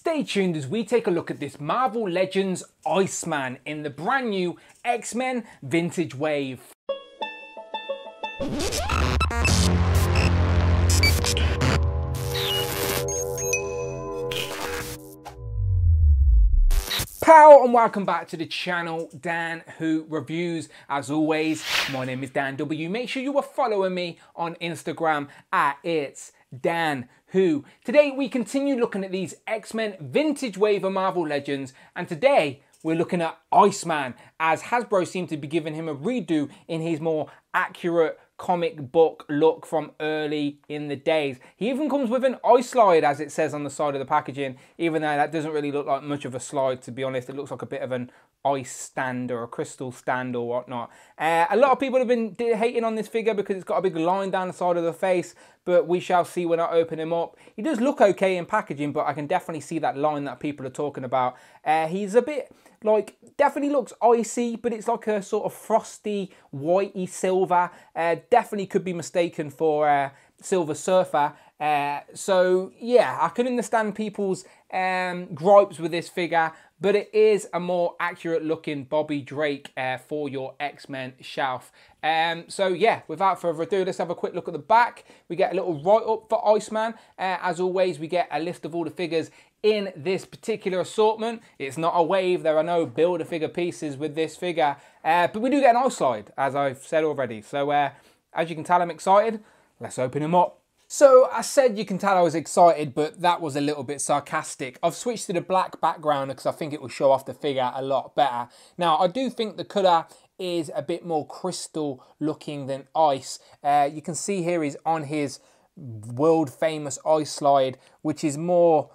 Stay tuned as we take a look at this Marvel Legends Iceman in the brand new X-Men Vintage Wave. Pow and welcome back to the channel, Dan Who Reviews. As always, my name is Dan W. Make sure you are following me on Instagram at It's Dan Who. Today we continue looking at these X-Men Vintage Wave of Marvel Legends, and today we're looking at Iceman, as Hasbro seemed to be giving him a redo in his more accurate comic book look from early in the days. He even comes with an ice slide, as it says on the side of the packaging, even though that doesn't really look like much of a slide, to be honest. It looks like a bit of an ice stand or a crystal stand or whatnot. A lot of people have been hating on this figure because it's got a big line down the side of the face, but we shall see when I open him up. He does look okay in packaging, but I can definitely see that line that people are talking about. He's a bit like, definitely looks icy, but it's like a sort of frosty, whitey silver. Definitely could be mistaken for Silver Surfer. So yeah, I can understand people's gripes with this figure, but it is a more accurate looking Bobby Drake for your X-Men shelf. So yeah, without further ado, let's have a quick look at the back. We get a little write-up for Iceman. As always, we get a list of all the figures in this particular assortment. It's not a wave, there are no Build-A-Figure pieces with this figure, but we do get an ice slide, as I've said already. So as you can tell, I'm excited. Let's open him up. So I said you can tell I was excited, but that was a little bit sarcastic. I've switched to the black background because I think it will show off the figure a lot better. Now, I do think the colour is a bit more crystal looking than ice. You can see here he's on his world famous ice slide, which is more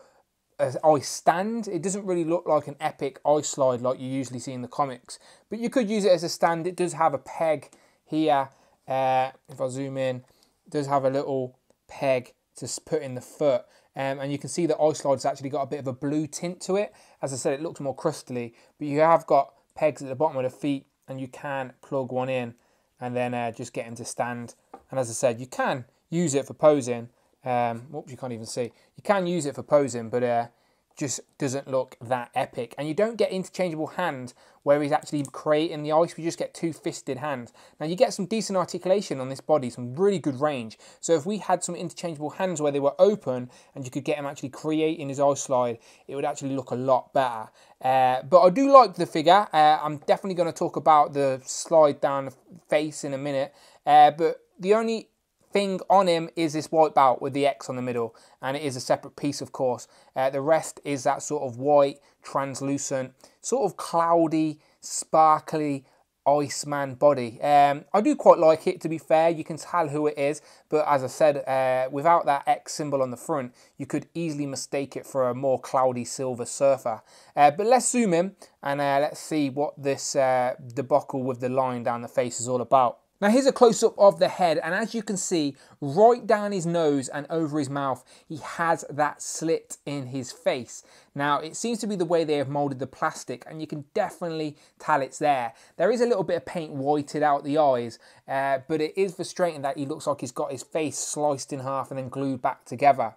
an ice stand. It doesn't really look like an epic ice slide like you usually see in the comics, but you could use it as a stand. It does have a peg here. If I zoom in, it does have a little peg to put in the foot, and you can see the ice slide's actually got a bit of a blue tint to it. As I said, it looks more crystally, but you have got pegs at the bottom of the feet, and you can plug one in and then just get him to stand. And as I said, you can use it for posing. Whoops, you can't even see. You can use it for posing, but just doesn't look that epic. And you don't get interchangeable hands where he's actually creating the ice. We just get two-fisted hands. Now, you get some decent articulation on this body, some really good range. So if we had some interchangeable hands where they were open and you could get him actually creating his ice slide, it would actually look a lot better. But I do like the figure. I'm definitely going to talk about the slide down the face in a minute. But the only thing on him is this white belt with the X on the middle, and it is a separate piece, of course. The rest is that sort of white, translucent, sort of cloudy, sparkly Iceman body. I do quite like it, to be fair. You can tell who it is, but as I said, without that X symbol on the front, you could easily mistake it for a more cloudy Silver Surfer. But let's zoom in and let's see what this debacle with the line down the face is all about. Now, here's a close-up of the head, and as you can see, right down his nose and over his mouth, he has that slit in his face. Now, it seems to be the way they have moulded the plastic, and you can definitely tell it's there. There is a little bit of paint whited out the eyes, but it is frustrating that he looks like he's got his face sliced in half and then glued back together,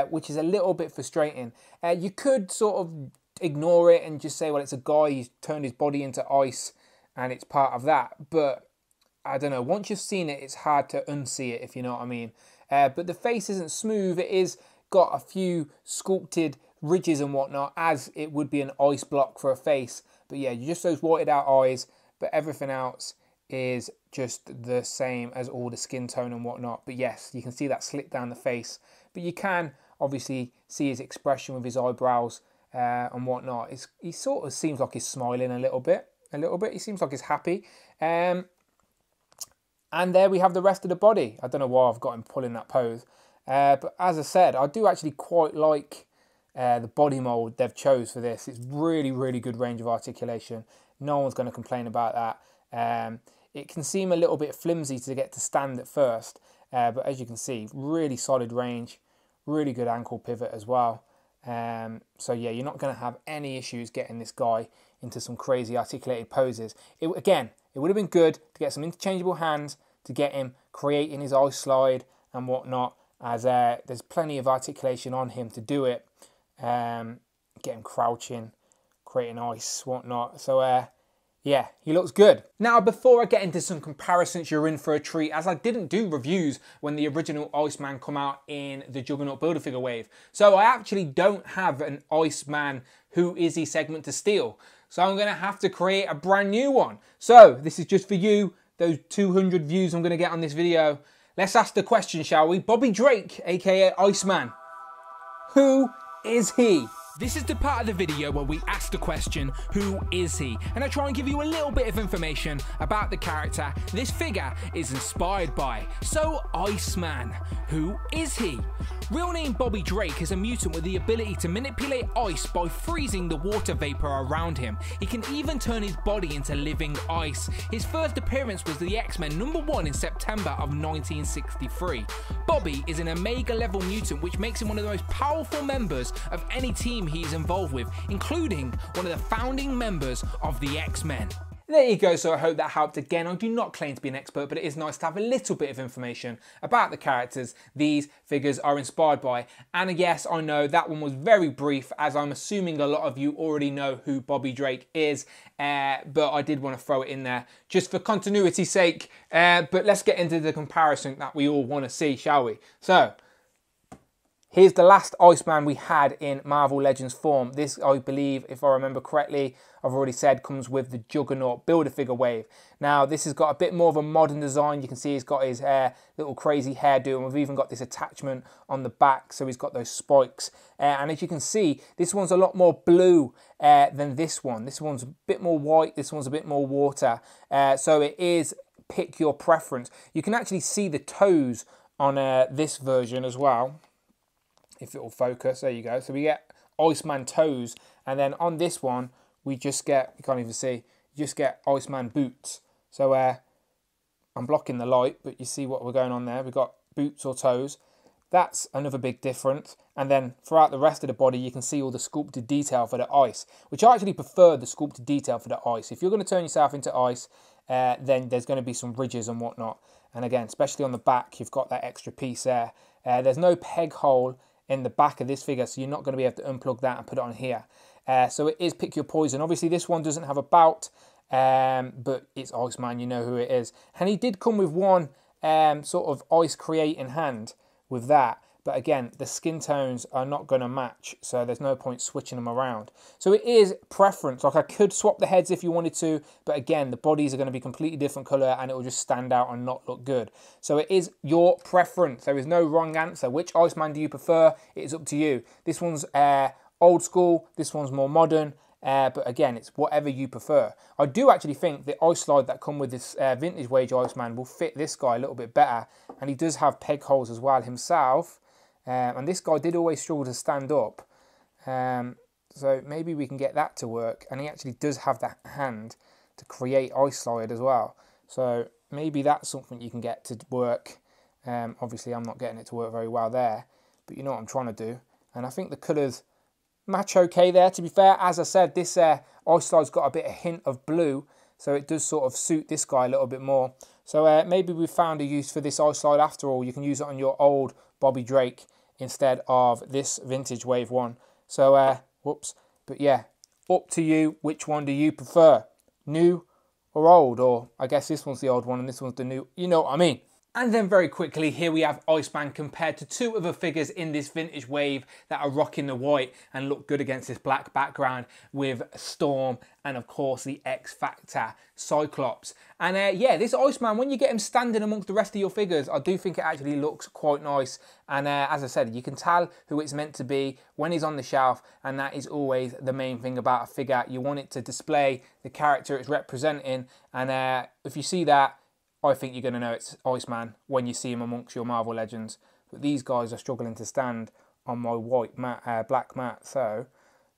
which is a little bit frustrating. You could sort of ignore it and just say, well, it's a guy, he's turned his body into ice, and it's part of that, but I don't know, once you've seen it, it's hard to unsee it, if you know what I mean. But the face isn't smooth. It is got a few sculpted ridges and whatnot, as it would be an ice block for a face. But yeah, just those whited out eyes, but everything else is just the same as all the skin tone and whatnot. But yes, you can see that slit down the face. But you can obviously see his expression with his eyebrows and whatnot. He sort of seems like he's smiling a little bit. He seems like he's happy. And there we have the rest of the body. I don't know why I've got him pulling that pose. But as I said, I do actually quite like the body mould they've chose for this. It's really, really good range of articulation. No one's going to complain about that. It can seem a little bit flimsy to get to stand at first. But as you can see, really solid range. Really good ankle pivot as well. So yeah, you're not going to have any issues getting this guy into some crazy articulated poses. Again, it would have been good to get some interchangeable hands to get him creating his ice slide and whatnot, as there's plenty of articulation on him to do it. Get him crouching, creating ice, whatnot. So yeah, he looks good. Now, before I get into some comparisons, you're in for a treat, as I didn't do reviews when the original Iceman come out in the Juggernaut Build-A-Figure wave. So I actually don't have an Iceman Who Is He segment to steal. So I'm going to have to create a brand new one. So this is just for you, those 200 views I'm going to get on this video. Let's ask the question, shall we? Bobby Drake, aka Iceman. Who is he? This is the part of the video where we ask the question, who is he? And I try and give you a little bit of information about the character this figure is inspired by. So, Iceman, who is he? Real name Bobby Drake is a mutant with the ability to manipulate ice by freezing the water vapor around him. He can even turn his body into living ice. His first appearance was the X-Men #1 in September of 1963. Bobby is an Omega level mutant, which makes him one of the most powerful members of any team he's involved with, including one of the founding members of the X-Men. There you go, so I hope that helped. Again, I do not claim to be an expert, but it is nice to have a little bit of information about the characters these figures are inspired by. And yes, I know that one was very brief, as I'm assuming a lot of you already know who Bobby Drake is, but I did want to throw it in there just for continuity's sake. But let's get into the comparison that we all want to see, shall we? So, here's the last Iceman we had in Marvel Legends form. This, I believe, if I remember correctly, I've already said, comes with the Juggernaut Build-A-Figure wave. Now, this has got a bit more of a modern design. You can see he's got his little crazy hairdo, and we've even got this attachment on the back, so he's got those spikes. And as you can see, this one's a lot more blue than this one. This one's a bit more white, this one's a bit more water. So it is pick your preference. You can actually see the toes on this version as well, if it will focus. There you go. So we get Iceman toes, and then on this one we just get, you can't even see, you just get Iceman boots. So I'm blocking the light, but you see what we're going on there. We've got boots or toes. That's another big difference. And then throughout the rest of the body, you can see all the sculpted detail for the ice, which I actually prefer the sculpted detail for the ice. If you're going to turn yourself into ice, then there's going to be some ridges and whatnot. And again, especially on the back, you've got that extra piece there. There's no peg hole in the back of this figure, so you're not going to be able to unplug that and put it on here. So it is pick your poison. Obviously this one doesn't have a bout, but it's Iceman, you know who it is. And he did come with one sort of ice creating hand with that, but again, the skin tones are not going to match, so there's no point switching them around. So it is preference. Like, I could swap the heads if you wanted to, but again, the bodies are going to be completely different colour and it will just stand out and not look good. So it is your preference. There is no wrong answer. Which Iceman do you prefer? It is up to you. This one's old school, this one's more modern, but again, it's whatever you prefer. I do actually think the ice slide that come with this vintage wave Iceman will fit this guy a little bit better, and he does have peg holes as well himself, and this guy did always struggle to stand up, so maybe we can get that to work. And he actually does have that hand to create ice slide as well, so maybe that's something you can get to work. Obviously I'm not getting it to work very well there, but you know what I'm trying to do. And I think the colours match okay there, to be fair. As I said, this ice slide's got a bit of hint of blue, so it does sort of suit this guy a little bit more. So maybe we've found a use for this ice slide after all. You can use it on your old Bobby Drake instead of this vintage wave one. So whoops, but yeah, up to you. Which one do you prefer, new or old? Or I guess this one's the old one and this one's the new, you know what I mean. And then very quickly, here we have Iceman compared to two other figures in this vintage wave that are rocking the white and look good against this black background with Storm and of course the X Factor Cyclops. And yeah, this Iceman, when you get him standing amongst the rest of your figures, I do think it actually looks quite nice. And as I said, you can tell who it's meant to be when he's on the shelf, and that is always the main thing about a figure. You want it to display the character it's representing, and if you see that, I think you're going to know it's Iceman when you see him amongst your Marvel Legends. But these guys are struggling to stand on my white mat, black mat. So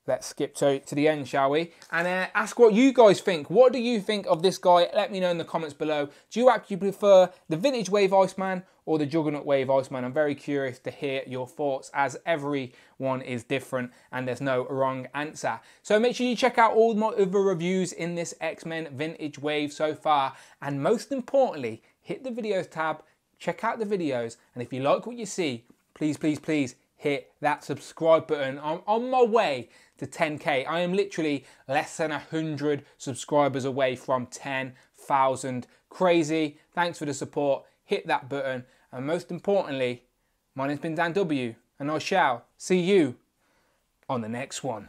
let's skip to the end, shall we? And ask what you guys think. What do you think of this guy? Let me know in the comments below. Do you actually prefer the vintage wave Iceman or the Juggernaut wave Iceman? I'm very curious to hear your thoughts, as everyone is different and there's no wrong answer. So make sure you check out all my other reviews in this X-Men vintage wave so far. And most importantly, hit the videos tab, check out the videos. And if you like what you see, please, please, please hit that subscribe button. I'm on my way to 10k. I am literally less than 100 subscribers away from 10,000. Crazy. Thanks for the support. Hit that button. And most importantly, my name's been Dan W, and I shall see you on the next one.